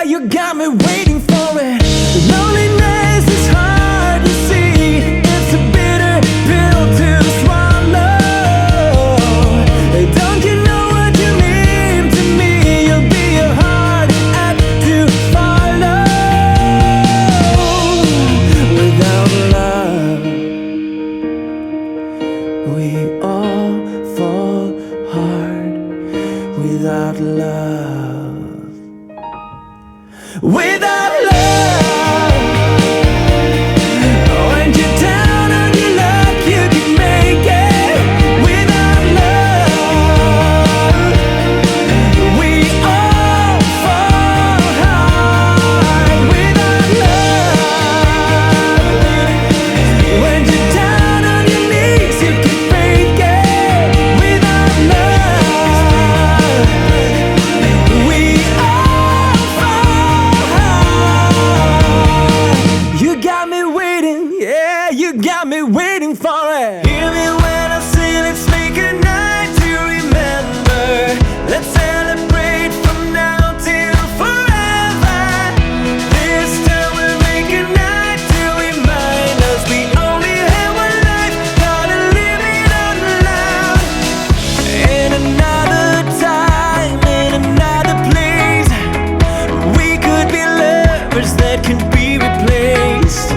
you got me waiting for it. Loneliness is hard to see. It's a bitter pill to swallow. Don't you know what you mean to me? You'll be a hard act to follow. Without love, we all fall hard. Without love, without love, when you're down on your luck, you can make it. Without love, we all fall hard. Without love, when you're down on your knees, you can fake it. Without love, we all fall hard. You got me waiting, yeah, you got me waiting for it. Hear me when I say let's make a night to remember. Let's celebrate from now till forever. This time we'll make a night to remind us we only have one life, gotta live it out loud. In another time, in another place, we could be lovers that can be replaced.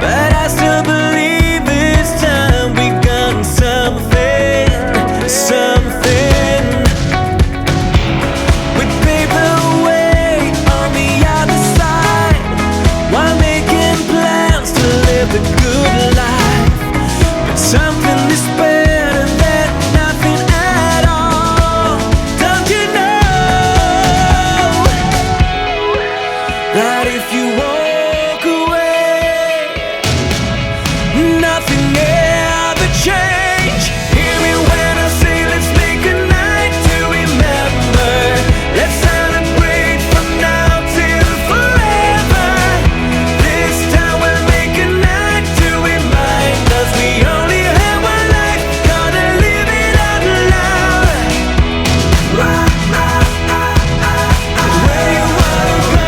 But I still believe this time we got something, something. We paved the way on the other side while making plans to live a good life. But something is better than nothing at all. Don't you know that if you walk away, nothing ever change? Hear me when I say let's make a night to remember. Let's celebrate from now till forever. This time we'll make a night to remind us we only have one life, gotta live it out loud. Where you wanna go?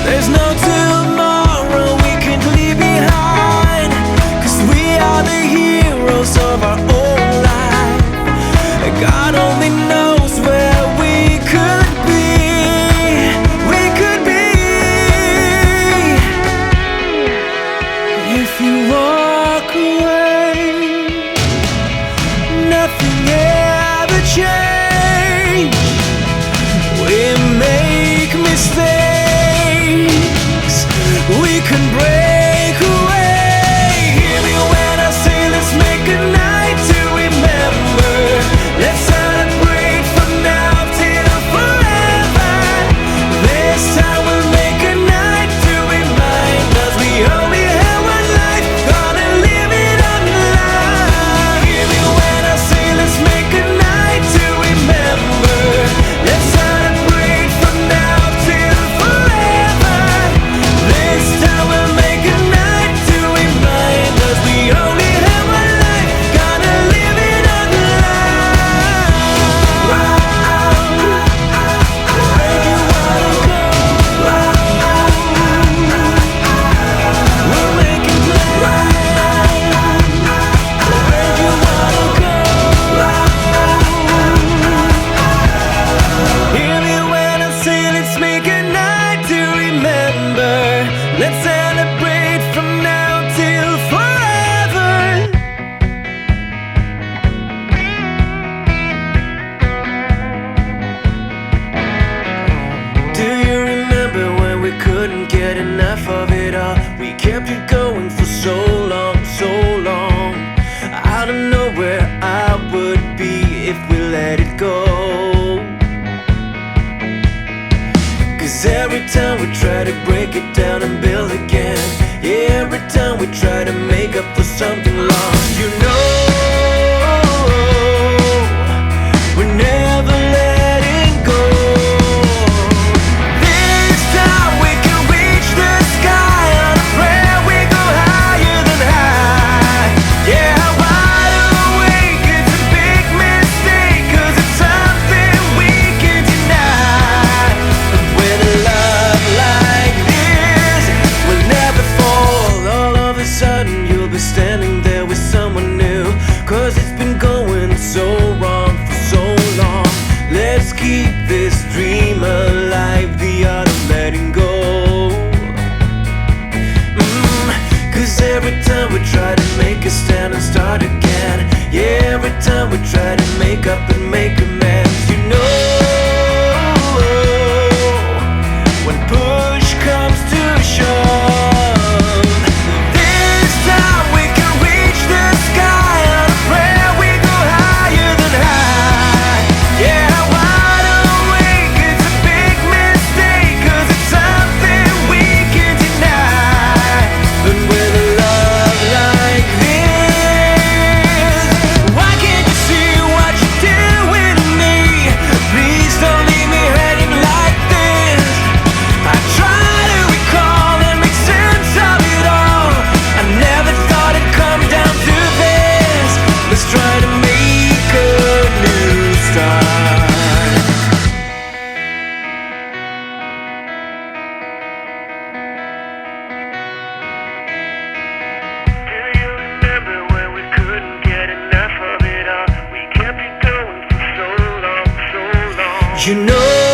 There's no tomorrow we can leave behind, 'cause we are the heroes of our own life. God only knows where we could be. We could be. If you walk away, nothing ever change. We make mistakes, we can break away. Hear me when I say let's make a night to remember. Let's celebrate from now till forever. This time we'll make a night to remind us we only have one life, gotta live it out loud. Hear me when I say let's make a night to remember. Let's celebrate from now till forever. This time we'll make a night to remind us we only have one life, gotta live it out loud. Where you wanna go? We're making plans. Where you wanna go? Hear me when I say let's make a night to remember. Let's celebrate from now till forever. Do you remember when we couldn't get enough of it all? We kept it going for so long, so long. I don't know where I would be if we let it go. 'Cause every time we try to break it down and build again, yeah, every time we try to make up for something lost, you know, we're never letting go. This time we can reach the sky on a prayer, we go higher than high. Yeah, wide awake, it's a big mistake, 'cause it's something let's keep this dream alive, the art of letting go. Cause every time we try to make a stand and start again, yeah, every time we try to make up and make amends, you know, when push comes to shove, this time we can reach the sky. On a prayer we go higher than high. Yeah, wide awake, it's a big mistake, cause it's something we can deny. But with a love like this, why can't you see what you're doing to me? Please don't leave me hanging like this. I try to recall and make sense of it all. I never thought it'd come down to this. Let's try to make a new start. Do you remember when we couldn't get enough of it all? We kept it going for so long, so long. You know